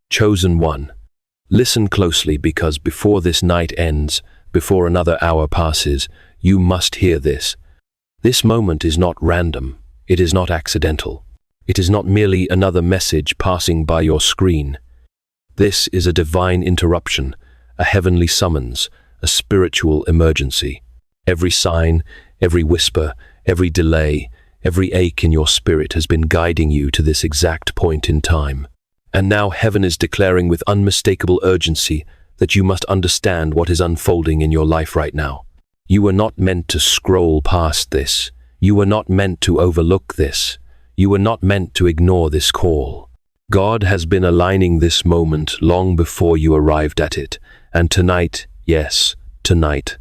Chosen one. Listen closely, because before this night ends, before another hour passes, you must hear this. This moment is not random. It is not accidental. It is not merely another message passing by your screen. This is a divine interruption, a heavenly summons, a spiritual emergency. Every sign, every whisper, every delay, every ache in your spirit has been guiding you to this exact point in time. And now heaven is declaring with unmistakable urgency that you must understand what is unfolding in your life right now. You were not meant to scroll past this. You were not meant to overlook this. You were not meant to ignore this call. God has been aligning this moment long before you arrived at it. And tonight, yes, tonight,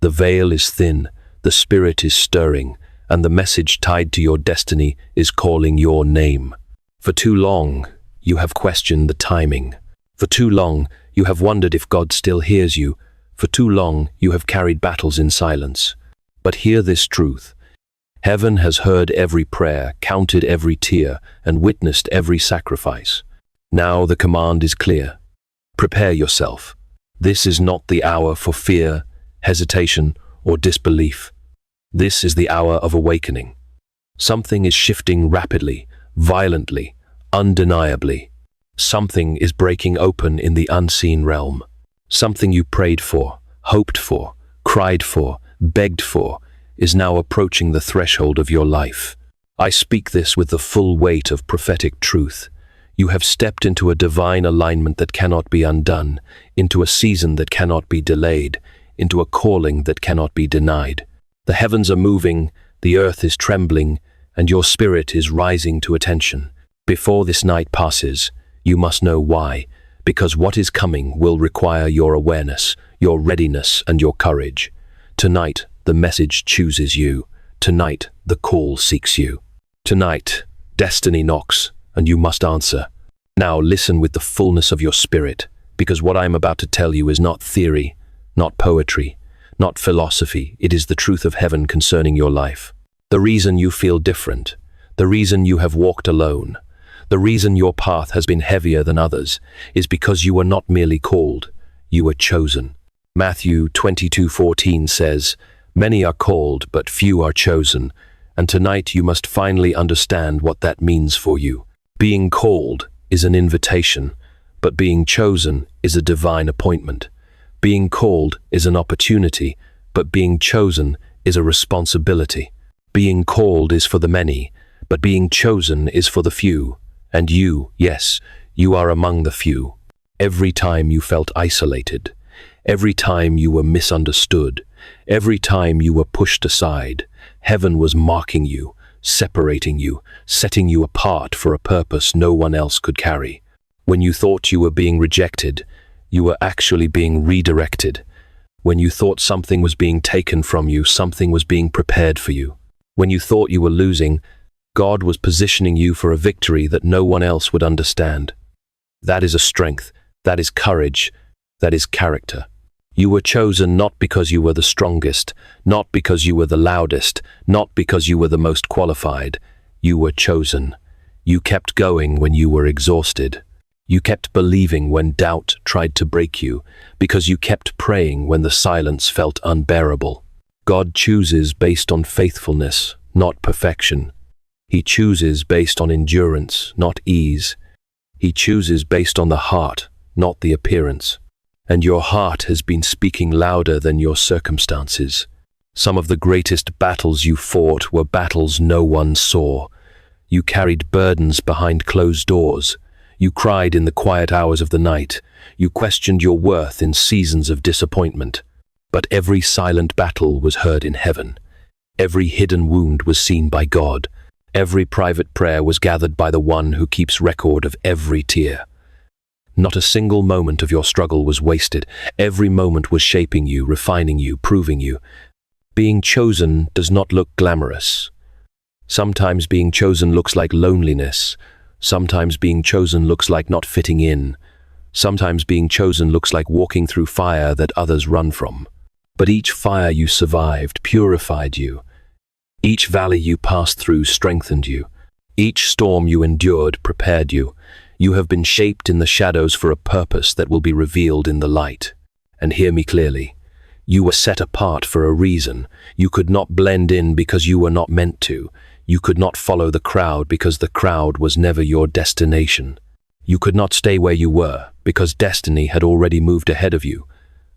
the veil is thin, the spirit is stirring, and the message tied to your destiny is calling your name. For too long, you have questioned the timing. For too long, you have wondered if God still hears you. For too long, you have carried battles in silence. But hear this truth. Heaven has heard every prayer, counted every tear, and witnessed every sacrifice. Now the command is clear. Prepare yourself. This is not the hour for fear, hesitation, or disbelief. This is the hour of awakening. Something is shifting rapidly, violently, undeniably. Something is breaking open in the unseen realm. Something you prayed for, hoped for, cried for, begged for, is now approaching the threshold of your life. I speak this with the full weight of prophetic truth. You have stepped into a divine alignment that cannot be undone, into a season that cannot be delayed, into a calling that cannot be denied. The heavens are moving, the earth is trembling, and your spirit is rising to attention. Before this night passes, you must know why, because what is coming will require your awareness, your readiness, and your courage. Tonight, the message chooses you. Tonight, the call seeks you. Tonight, destiny knocks, and you must answer. Now listen with the fullness of your spirit, because what I am about to tell you is not theory, not poetry, not philosophy. It is the truth of heaven concerning your life. The reason you feel different, the reason you have walked alone, the reason your path has been heavier than others, is because you were not merely called, you were chosen. Matthew 22:14 says, "Many are called, but few are chosen," and tonight you must finally understand what that means for you. Being called is an invitation, but being chosen is a divine appointment. Being called is an opportunity, but being chosen is a responsibility. Being called is for the many, but being chosen is for the few. And you, yes, you are among the few. Every time you felt isolated, every time you were misunderstood, every time you were pushed aside, heaven was marking you, separating you, setting you apart for a purpose no one else could carry. When you thought you were being rejected, you were actually being redirected. When you thought something was being taken from you, something was being prepared for you. When you thought you were losing, God was positioning you for a victory that no one else would understand. That is a strength, that is courage, that is character. You were chosen not because you were the strongest, not because you were the loudest, not because you were the most qualified. You were chosen. You kept going when you were exhausted. You kept believing when doubt tried to break you, because you kept praying when the silence felt unbearable. God chooses based on faithfulness, not perfection. He chooses based on endurance, not ease. He chooses based on the heart, not the appearance. And your heart has been speaking louder than your circumstances. Some of the greatest battles you fought were battles no one saw. You carried burdens behind closed doors. You cried in the quiet hours of the night. You questioned your worth in seasons of disappointment. But every silent battle was heard in heaven. Every hidden wound was seen by God. Every private prayer was gathered by the one who keeps record of every tear. Not a single moment of your struggle was wasted. Every moment was shaping you, refining you, proving you. Being chosen does not look glamorous. Sometimes being chosen looks like loneliness. Sometimes being chosen looks like not fitting in. Sometimes being chosen looks like walking through fire that others run from. But each fire you survived purified you. Each valley you passed through strengthened you. Each storm you endured prepared you. You have been shaped in the shadows for a purpose that will be revealed in the light. And hear me clearly. You were set apart for a reason. You could not blend in because you were not meant to. You could not follow the crowd because the crowd was never your destination. You could not stay where you were because destiny had already moved ahead of you.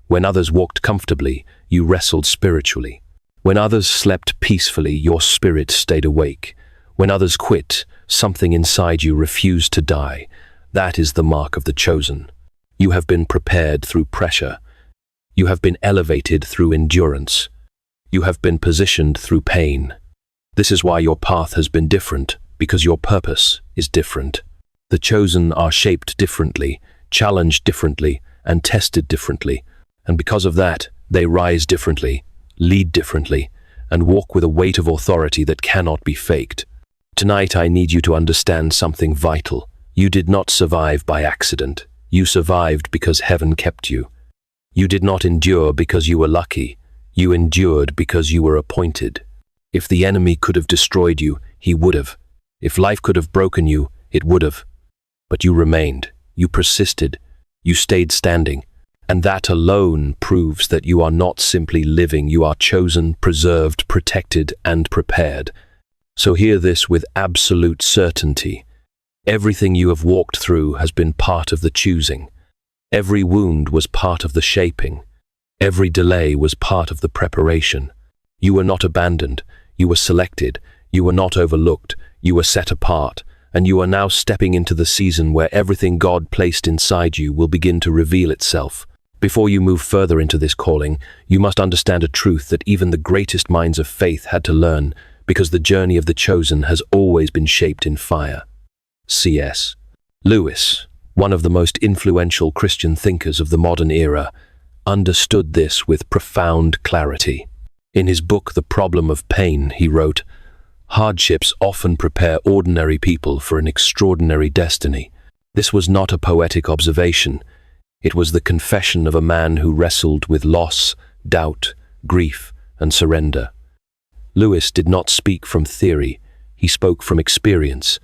When others walked comfortably, you wrestled spiritually. When others slept peacefully, your spirit stayed awake. When others quit, something inside you refused to die. That is the mark of the chosen. You have been prepared through pressure. You have been elevated through endurance. You have been positioned through pain. This is why your path has been different, because your purpose is different. The chosen are shaped differently, challenged differently, and tested differently. And because of that, they rise differently, lead differently, and walk with a weight of authority that cannot be faked. Tonight, I need you to understand something vital. You did not survive by accident. You survived because heaven kept you. You did not endure because you were lucky. You endured because you were appointed. If the enemy could have destroyed you, he would have. If life could have broken you, it would have. But you remained. You persisted. You stayed standing. And that alone proves that you are not simply living. You are chosen, preserved, protected, and prepared. So hear this with absolute certainty. Everything you have walked through has been part of the choosing. Every wound was part of the shaping. Every delay was part of the preparation. You were not abandoned. You were selected. You were not overlooked. You were set apart. And you are now stepping into the season where everything God placed inside you will begin to reveal itself. Before you move further into this calling, you must understand a truth that even the greatest minds of faith had to learn, because the journey of the chosen has always been shaped in fire. C.S. Lewis, one of the most influential Christian thinkers of the modern era, understood this with profound clarity. In his book, The Problem of Pain, he wrote, "Hardships often prepare ordinary people for an extraordinary destiny." This was not a poetic observation. It was the confession of a man who wrestled with loss, doubt, grief, and surrender. Lewis did not speak from theory. He spoke from experience.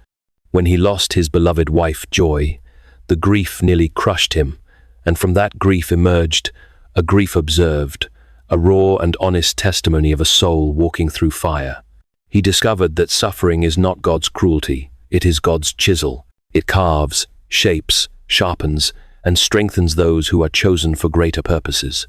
When he lost his beloved wife, Joy, the grief nearly crushed him, and from that grief emerged a grief observed, a raw and honest testimony of a soul walking through fire. He discovered that suffering is not God's cruelty, it is God's chisel. It carves, shapes, sharpens, and strengthens those who are chosen for greater purposes.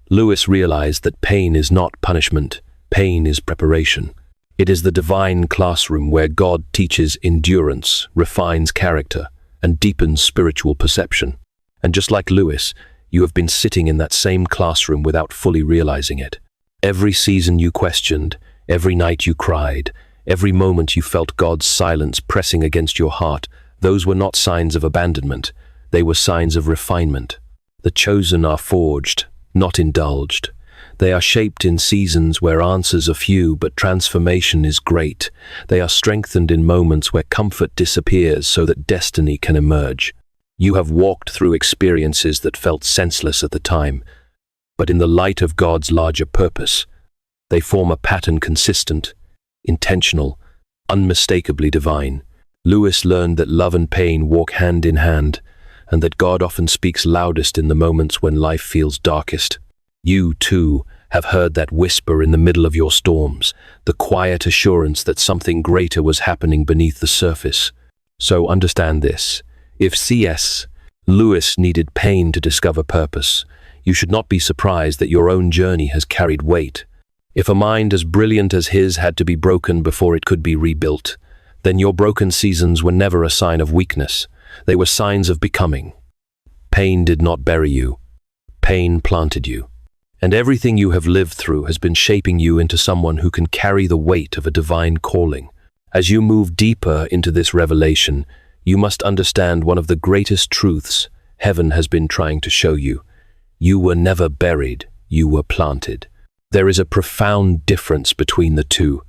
Lewis realized that pain is not punishment, pain is preparation. It is the divine classroom where God teaches endurance, refines character, and deepens spiritual perception. And just like Lewis, you have been sitting in that same classroom without fully realizing it. Every season you questioned, every night you cried, every moment you felt God's silence pressing against your heart, those were not signs of abandonment. They were signs of refinement. The chosen are forged, not indulged. They are shaped in seasons where answers are few but transformation is great. They are strengthened in moments where comfort disappears so that destiny can emerge. You have walked through experiences that felt senseless at the time, but in the light of God's larger purpose, they form a pattern consistent, intentional, unmistakably divine. Lewis learned that love and pain walk hand in hand, and that God often speaks loudest in the moments when life feels darkest. You, too, have heard that whisper in the middle of your storms, the quiet assurance that something greater was happening beneath the surface. So understand this. If C.S. Lewis needed pain to discover purpose, you should not be surprised that your own journey has carried weight. If a mind as brilliant as his had to be broken before it could be rebuilt, then your broken seasons were never a sign of weakness. They were signs of becoming. Pain did not bury you. Pain planted you. And everything you have lived through has been shaping you into someone who can carry the weight of a divine calling. As you move deeper into this revelation, you must understand one of the greatest truths heaven has been trying to show you. You were never buried, you were planted. There is a profound difference between the two,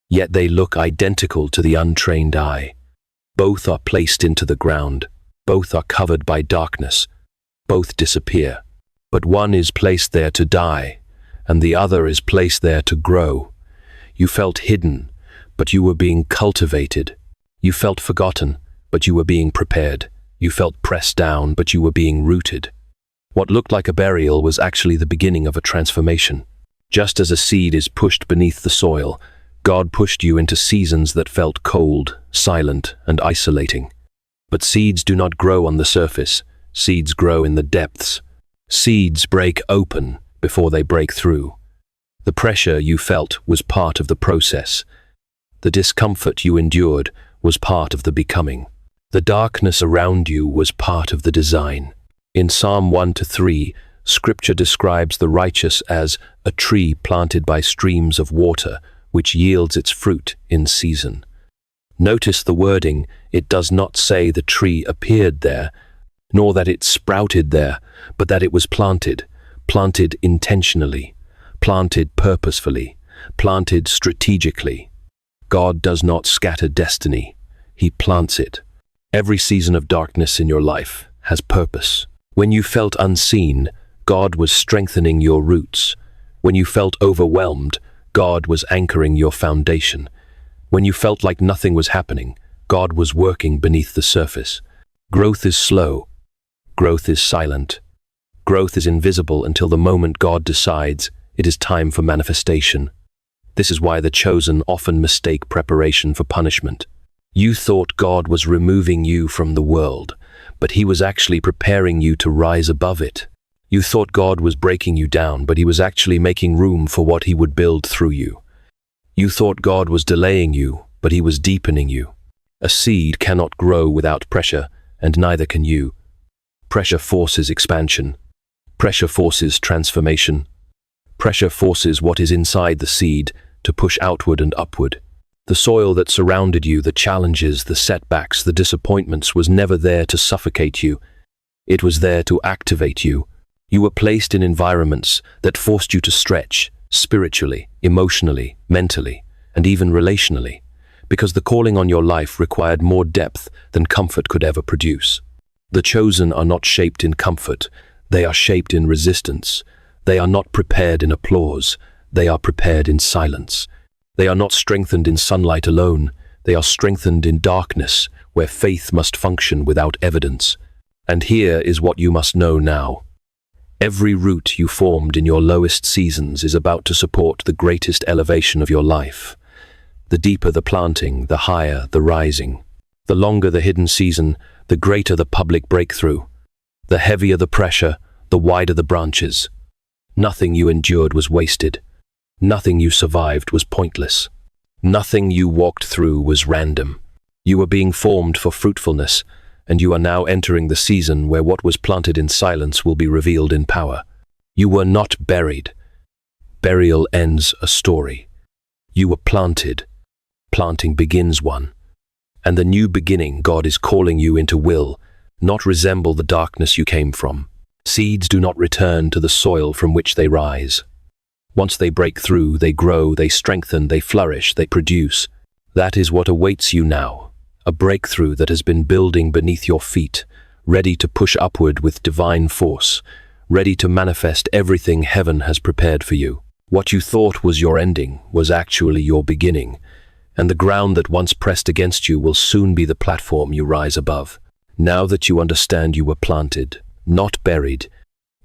yet they look identical to the untrained eye. Both are placed into the ground. Both are covered by darkness. Both disappear. But one is placed there to die, and the other is placed there to grow. You felt hidden, but you were being cultivated. You felt forgotten, but you were being prepared. You felt pressed down, but you were being rooted. What looked like a burial was actually the beginning of a transformation. Just as a seed is pushed beneath the soil, God pushed you into seasons that felt cold, silent, and isolating. But seeds do not grow on the surface. Seeds grow in the depths. Seeds break open before they break through. The pressure you felt was part of the process. The discomfort you endured was part of the becoming. The darkness around you was part of the design. In Psalm 1-3, Scripture describes the righteous as a tree planted by streams of water, which yields its fruit in season. Notice the wording. It does not say the tree appeared there, nor that it sprouted there, but that it was planted intentionally, planted purposefully, planted strategically. God does not scatter destiny. He plants it. Every season of darkness in your life has purpose. When you felt unseen, God was strengthening your roots. When you felt overwhelmed, God was anchoring your foundation. When you felt like nothing was happening, God was working beneath the surface. Growth is slow. Growth is silent. Growth is invisible until the moment God decides it is time for manifestation. This is why the chosen often mistake preparation for punishment. You thought God was removing you from the world, but He was actually preparing you to rise above it. You thought God was breaking you down, but He was actually making room for what He would build through you. You thought God was delaying you, but He was deepening you. A seed cannot grow without pressure, and neither can you. Pressure forces expansion. Pressure forces transformation. Pressure forces what is inside the seed to push outward and upward. The soil that surrounded you, the challenges, the setbacks, the disappointments, was never there to suffocate you. It was there to activate you. You were placed in environments that forced you to stretch, spiritually, emotionally, mentally, and even relationally, because the calling on your life required more depth than comfort could ever produce. The chosen are not shaped in comfort. They are shaped in resistance. They are not prepared in applause. They are prepared in silence. They are not strengthened in sunlight alone. They are strengthened in darkness, where faith must function without evidence. And here is what you must know now. Every root you formed in your lowest seasons is about to support the greatest elevation of your life. The deeper the planting, the higher the rising. The longer the hidden season, the greater the public breakthrough. The heavier the pressure, the wider the branches. Nothing you endured was wasted. Nothing you survived was pointless. Nothing you walked through was random. You were being formed for fruitfulness, and you are now entering the season where what was planted in silence will be revealed in power. You were not buried. Burial ends a story. You were planted. Planting begins one. And the new beginning God is calling you into will not resemble the darkness you came from. Seeds do not return to the soil from which they rise. Once they break through, they grow, they strengthen, they flourish, they produce. That is what awaits you now. A breakthrough that has been building beneath your feet, ready to push upward with divine force, ready to manifest everything heaven has prepared for you. What you thought was your ending was actually your beginning, and the ground that once pressed against you will soon be the platform you rise above. Now that you understand you were planted, not buried,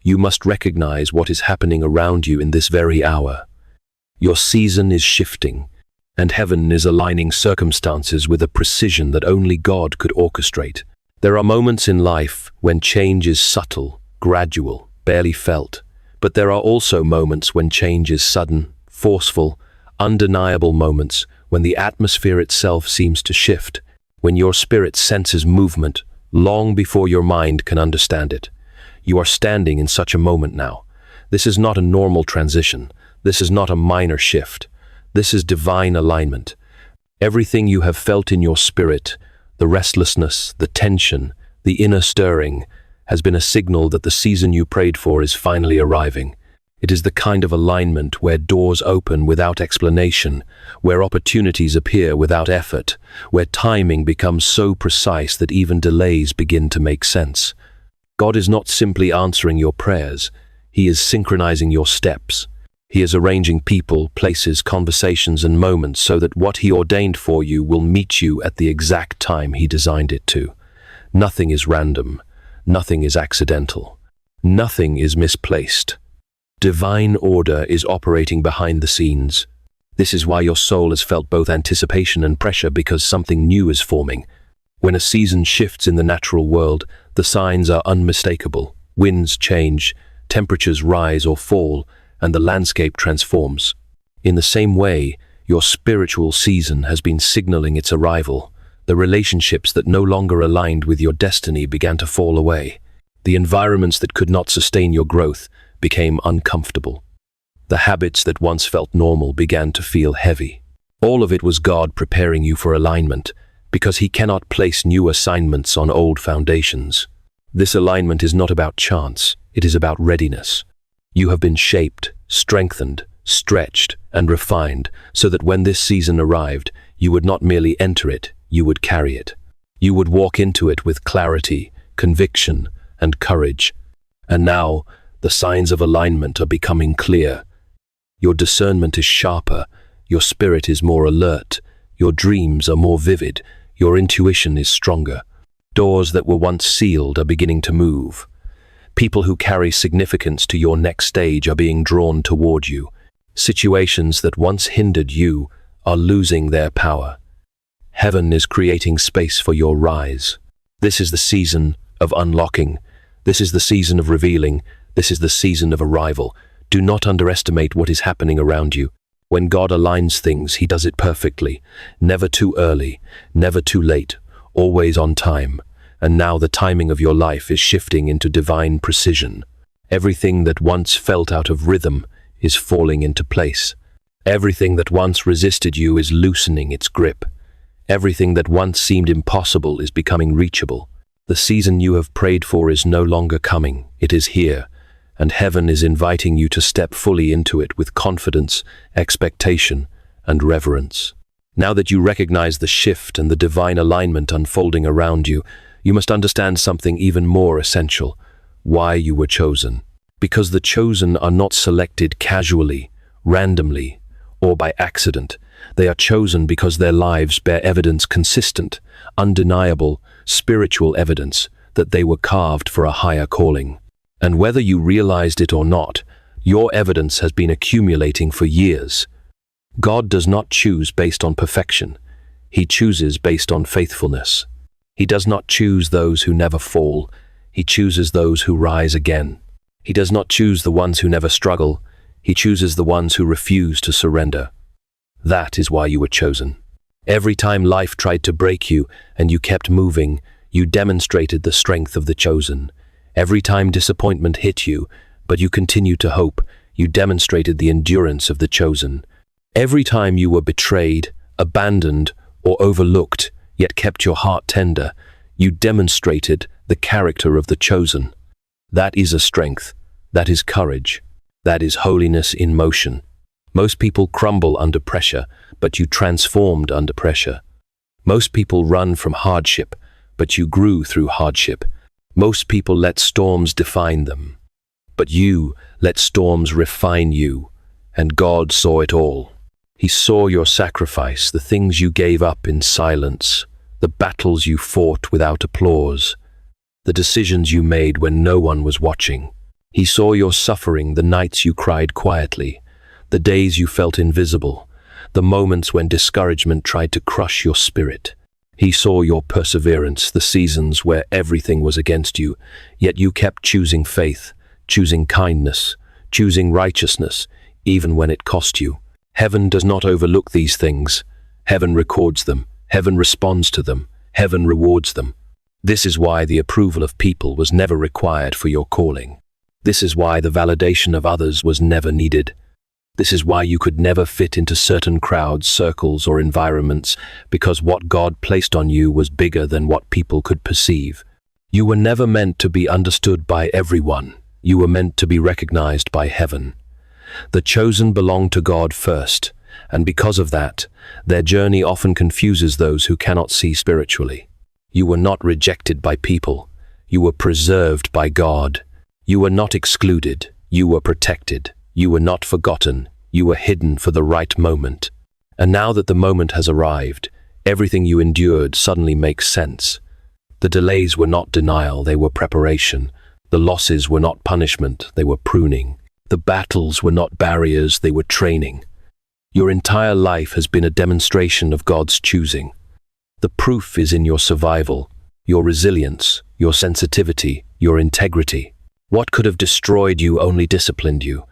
you must recognize what is happening around you in this very hour. Your season is shifting, and heaven is aligning circumstances with a precision that only God could orchestrate. There are moments in life when change is subtle, gradual, barely felt, but there are also moments when change is sudden, forceful, undeniable moments when the atmosphere itself seems to shift, when your spirit senses movement long before your mind can understand it. You are standing in such a moment now. This is not a normal transition. This is not a minor shift. This is divine alignment. Everything you have felt in your spirit, the restlessness, the tension, the inner stirring, has been a signal that the season you prayed for is finally arriving. It is the kind of alignment where doors open without explanation, where opportunities appear without effort, where timing becomes so precise that even delays begin to make sense. God is not simply answering your prayers, He is synchronizing your steps. He is arranging people, places, conversations, and moments so that what He ordained for you will meet you at the exact time He designed it to. Nothing is random. Nothing is accidental. Nothing is misplaced. Divine order is operating behind the scenes. This is why your soul has felt both anticipation and pressure, because something new is forming. When a season shifts in the natural world, the signs are unmistakable. Winds change, temperatures rise or fall, and the landscape transforms. In the same way, your spiritual season has been signaling its arrival. The relationships that no longer aligned with your destiny began to fall away. The environments that could not sustain your growth became uncomfortable. The habits that once felt normal began to feel heavy. All of it was God preparing you for alignment, because He cannot place new assignments on old foundations. This alignment is not about chance, it is about readiness. You have been shaped, strengthened, stretched, and refined so that when this season arrived, you would not merely enter it, you would carry it. You would walk into it with clarity, conviction, and courage. And now, the signs of alignment are becoming clear. Your discernment is sharper, your spirit is more alert, your dreams are more vivid, your intuition is stronger. Doors that were once sealed are beginning to move. People who carry significance to your next stage are being drawn toward you. Situations that once hindered you are losing their power. Heaven is creating space for your rise. This is the season of unlocking. This is the season of revealing. This is the season of arrival. Do not underestimate what is happening around you. When God aligns things, He does it perfectly. Never too early, never too late, always on time. And now the timing of your life is shifting into divine precision. Everything that once felt out of rhythm is falling into place. Everything that once resisted you is loosening its grip. Everything that once seemed impossible is becoming reachable. The season you have prayed for is no longer coming, it is here, and heaven is inviting you to step fully into it with confidence, expectation, and reverence. Now that you recognize the shift and the divine alignment unfolding around you, you must understand something even more essential: why you were chosen. Because the chosen are not selected casually, randomly, or by accident. They are chosen because their lives bear evidence, consistent, undeniable, spiritual evidence that they were carved for a higher calling. And whether you realized it or not, your evidence has been accumulating for years. God does not choose based on perfection. He chooses based on faithfulness. He does not choose those who never fall. He chooses those who rise again. He does not choose the ones who never struggle. He chooses the ones who refuse to surrender. That is why you were chosen. Every time life tried to break you and you kept moving, you demonstrated the strength of the chosen. Every time disappointment hit you, but you continued to hope, you demonstrated the endurance of the chosen. Every time you were betrayed, abandoned, or overlooked, yet kept your heart tender, you demonstrated the character of the chosen. That is a strength. That is courage. That is holiness in motion. Most people crumble under pressure, but you transformed under pressure. Most people run from hardship, but you grew through hardship. Most people let storms define them, but you let storms refine you, and God saw it all. He saw your sacrifice, the things you gave up in silence, the battles you fought without applause, the decisions you made when no one was watching. He saw your suffering, the nights you cried quietly, the days you felt invisible, the moments when discouragement tried to crush your spirit. He saw your perseverance, the seasons where everything was against you, yet you kept choosing faith, choosing kindness, choosing righteousness, even when it cost you. Heaven does not overlook these things. Heaven records them. Heaven responds to them. Heaven rewards them. This is why the approval of people was never required for your calling. This is why the validation of others was never needed. This is why you could never fit into certain crowds, circles, or environments, because what God placed on you was bigger than what people could perceive. You were never meant to be understood by everyone. You were meant to be recognized by heaven. The chosen belong to God first, and because of that, their journey often confuses those who cannot see spiritually. You were not rejected by people. You were preserved by God. You were not excluded. You were protected. You were not forgotten. You were hidden for the right moment. And now that the moment has arrived, everything you endured suddenly makes sense. The delays were not denial, they were preparation. The losses were not punishment, they were pruning. The battles were not barriers, they were training. Your entire life has been a demonstration of God's choosing. The proof is in your survival, your resilience, your sensitivity, your integrity. What could have destroyed you only disciplined you.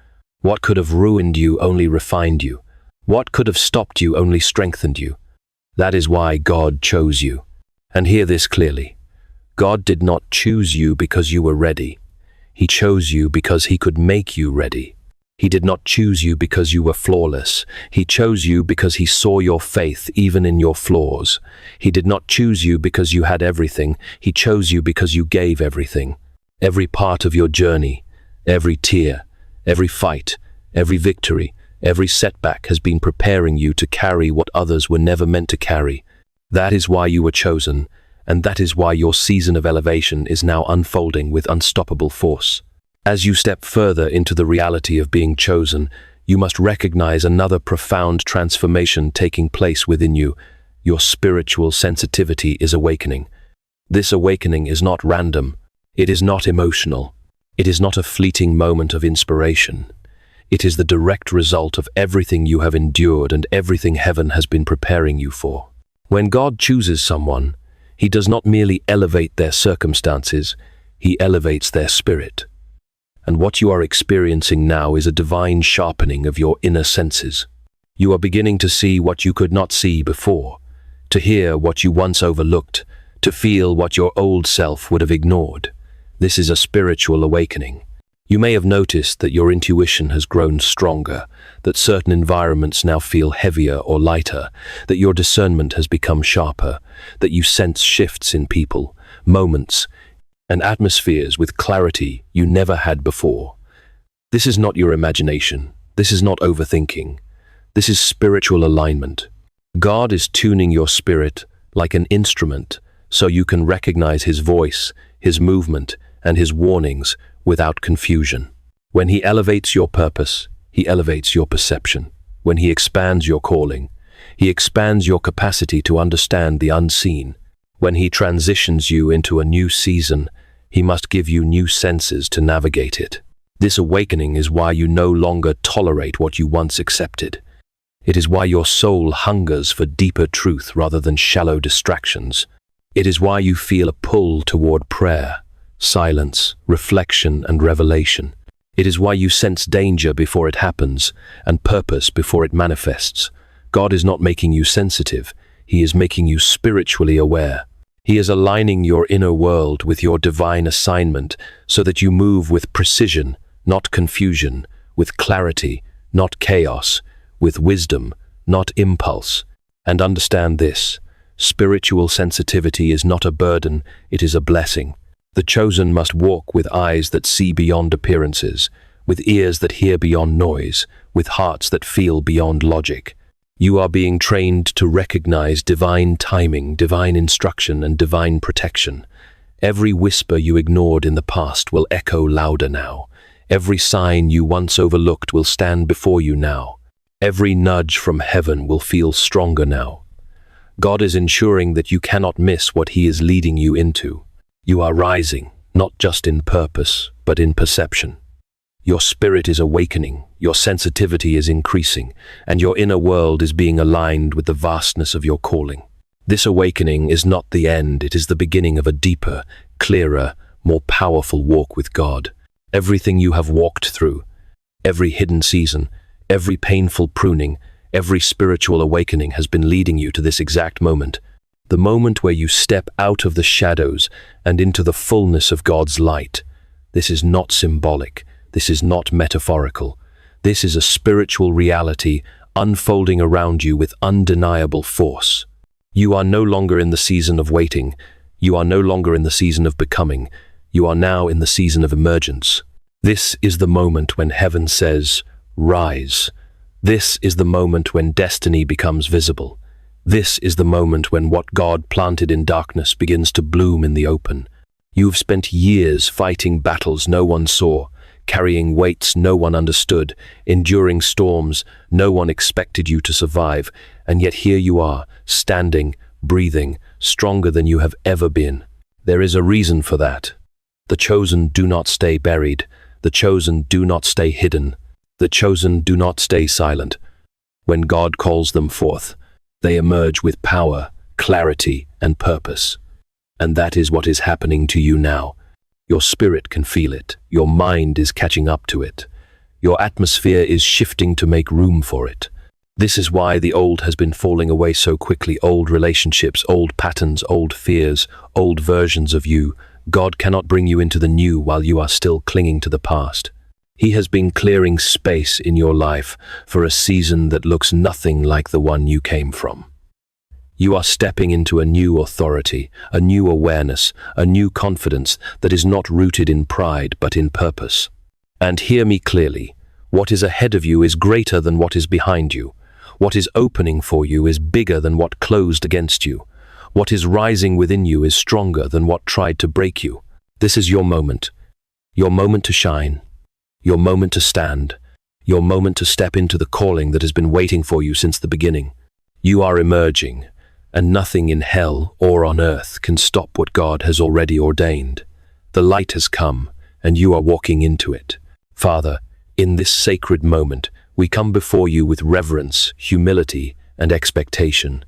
What could have ruined you only refined you. What could have stopped you only strengthened you. That is why God chose you. And hear this clearly. God did not choose you because you were ready. He chose you because He could make you ready. He did not choose you because you were flawless. He chose you because He saw your faith even in your flaws. He did not choose you because you had everything. He chose you because you gave everything. Every part of your journey, every tear, every fight, every victory, every setback has been preparing you to carry what others were never meant to carry. That is why you were chosen, and that is why your season of elevation is now unfolding with unstoppable force. As you step further into the reality of being chosen, you must recognize another profound transformation taking place within you. Your spiritual sensitivity is awakening. This awakening is not random. It is not emotional. It is not a fleeting moment of inspiration. It is the direct result of everything you have endured and everything heaven has been preparing you for. When God chooses someone, He does not merely elevate their circumstances, He elevates their spirit. And what you are experiencing now is a divine sharpening of your inner senses. You are beginning to see what you could not see before, to hear what you once overlooked, to feel what your old self would have ignored. This is a spiritual awakening. You may have noticed that your intuition has grown stronger, that certain environments now feel heavier or lighter, that your discernment has become sharper, that you sense shifts in people, moments, and atmospheres with clarity you never had before. This is not your imagination. This is not overthinking. This is spiritual alignment. God is tuning your spirit like an instrument so you can recognize His voice, His movement, and His warnings without confusion. When He elevates your purpose, He elevates your perception. When He expands your calling, He expands your capacity to understand the unseen. When He transitions you into a new season, He must give you new senses to navigate it. This awakening is why you no longer tolerate what you once accepted. It is why your soul hungers for deeper truth rather than shallow distractions. It is why you feel a pull toward prayer, silence, reflection, and revelation. It is why you sense danger before it happens and purpose before it manifests. God is not making you sensitive. He is making you spiritually aware. He is aligning your inner world with your divine assignment so that you move with precision, not confusion, with clarity, not chaos, with wisdom, not impulse. And understand this, spiritual sensitivity is not a burden, it is a blessing. The chosen must walk with eyes that see beyond appearances, with ears that hear beyond noise, with hearts that feel beyond logic. You are being trained to recognize divine timing, divine instruction, and divine protection. Every whisper you ignored in the past will echo louder now. Every sign you once overlooked will stand before you now. Every nudge from heaven will feel stronger now. God is ensuring that you cannot miss what He is leading you into. You are rising, not just in purpose, but in perception. Your spirit is awakening, your sensitivity is increasing, and your inner world is being aligned with the vastness of your calling. This awakening is not the end, it is the beginning of a deeper, clearer, more powerful walk with God. Everything you have walked through, every hidden season, every painful pruning, every spiritual awakening has been leading you to this exact moment. The moment where you step out of the shadows and into the fullness of God's light. This is not symbolic. This is not metaphorical. This is a spiritual reality unfolding around you with undeniable force. You are no longer in the season of waiting. You are no longer in the season of becoming. You are now in the season of emergence. This is the moment when heaven says, "Rise." This is the moment when destiny becomes visible. This is the moment when what God planted in darkness begins to bloom in the open. You've spent years fighting battles no one saw, carrying weights no one understood, enduring storms no one expected you to survive, and yet here you are, standing, breathing, stronger than you have ever been. There is a reason for that. The chosen do not stay buried. The chosen do not stay hidden. The chosen do not stay silent. When God calls them forth, they emerge with power, clarity, and purpose. And that is what is happening to you now. Your spirit can feel it. Your mind is catching up to it. Your atmosphere is shifting to make room for it. This is why the old has been falling away so quickly. Old relationships, old patterns, old fears, old versions of you. God cannot bring you into the new while you are still clinging to the past. He has been clearing space in your life for a season that looks nothing like the one you came from. You are stepping into a new authority, a new awareness, a new confidence that is not rooted in pride but in purpose. And hear me clearly, what is ahead of you is greater than what is behind you. What is opening for you is bigger than what closed against you. What is rising within you is stronger than what tried to break you. This is your moment to shine, your moment to stand, your moment to step into the calling that has been waiting for you since the beginning. You are emerging, and nothing in hell or on earth can stop what God has already ordained. The light has come, and you are walking into it. Father, in this sacred moment, we come before you with reverence, humility, and expectation.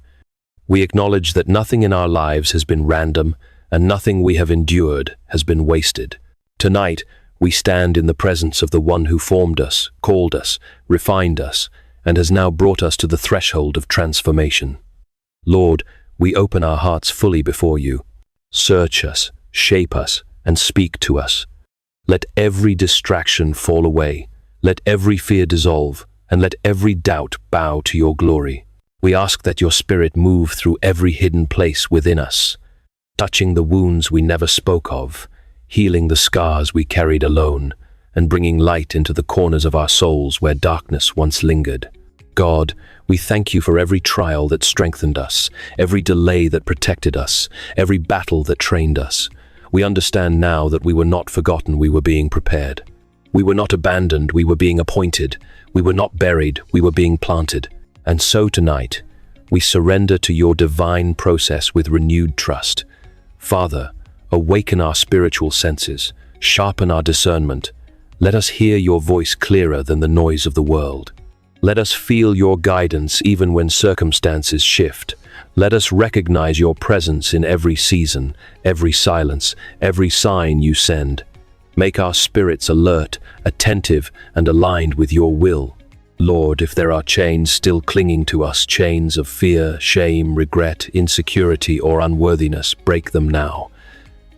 We acknowledge that nothing in our lives has been random, and nothing we have endured has been wasted. Tonight, we stand in the presence of the one who formed us, called us, refined us, and has now brought us to the threshold of transformation. Lord, we open our hearts fully before you. Search us, shape us, and speak to us. Let every distraction fall away. Let every fear dissolve, and let every doubt bow to your glory. We ask that your Spirit move through every hidden place within us, touching the wounds we never spoke of, healing the scars we carried alone, and bringing light into the corners of our souls where darkness once lingered. God, we thank you for every trial that strengthened us, every delay that protected us, every battle that trained us. We understand now that we were not forgotten, we were being prepared. We were not abandoned, we were being appointed. We were not buried, we were being planted. And so tonight, we surrender to your divine process with renewed trust. Father, awaken our spiritual senses, sharpen our discernment. Let us hear your voice clearer than the noise of the world. Let us feel your guidance even when circumstances shift. Let us recognize your presence in every season, every silence, every sign you send. Make our spirits alert, attentive, and aligned with your will. Lord, if there are chains still clinging to us, chains of fear, shame, regret, insecurity, or unworthiness, break them now.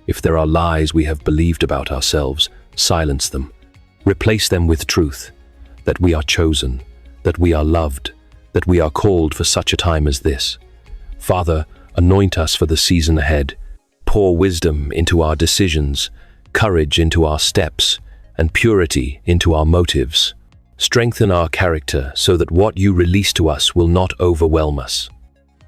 If there are lies we have believed about ourselves, silence them. Replace them with truth, that we are chosen, that we are loved, that we are called for such a time as this. Father, anoint us for the season ahead. Pour wisdom into our decisions, courage into our steps, and purity into our motives. Strengthen our character so that what you release to us will not overwhelm us.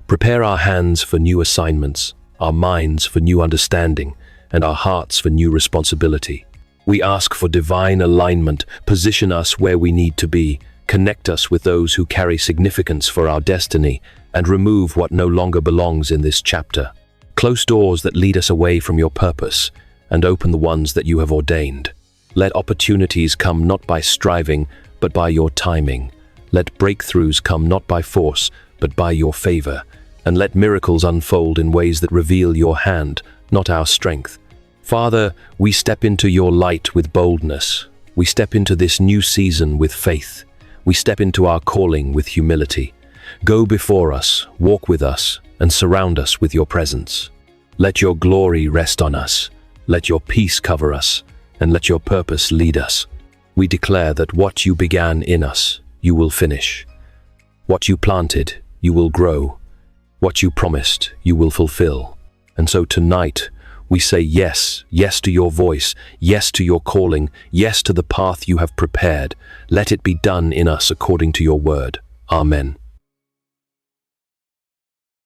Prepare our hands for new assignments, our minds for new understanding, and our hearts for new responsibility. We ask for divine alignment, position us where we need to be, connect us with those who carry significance for our destiny, and remove what no longer belongs in this chapter. Close doors that lead us away from your purpose, and open the ones that you have ordained. Let opportunities come not by striving, but by your timing. Let breakthroughs come not by force, but by your favor. And let miracles unfold in ways that reveal your hand, not our strength. Father, we step into your light with boldness. We step into this new season with faith. We step into our calling with humility. Go before us, walk with us, and surround us with your presence. Let your glory rest on us. Let your peace cover us, and let your purpose lead us. We declare that what you began in us, you will finish. What you planted, you will grow. What you promised, you will fulfill. And so tonight, we say yes, yes to your voice, yes to your calling, yes to the path you have prepared. Let it be done in us according to your word. Amen.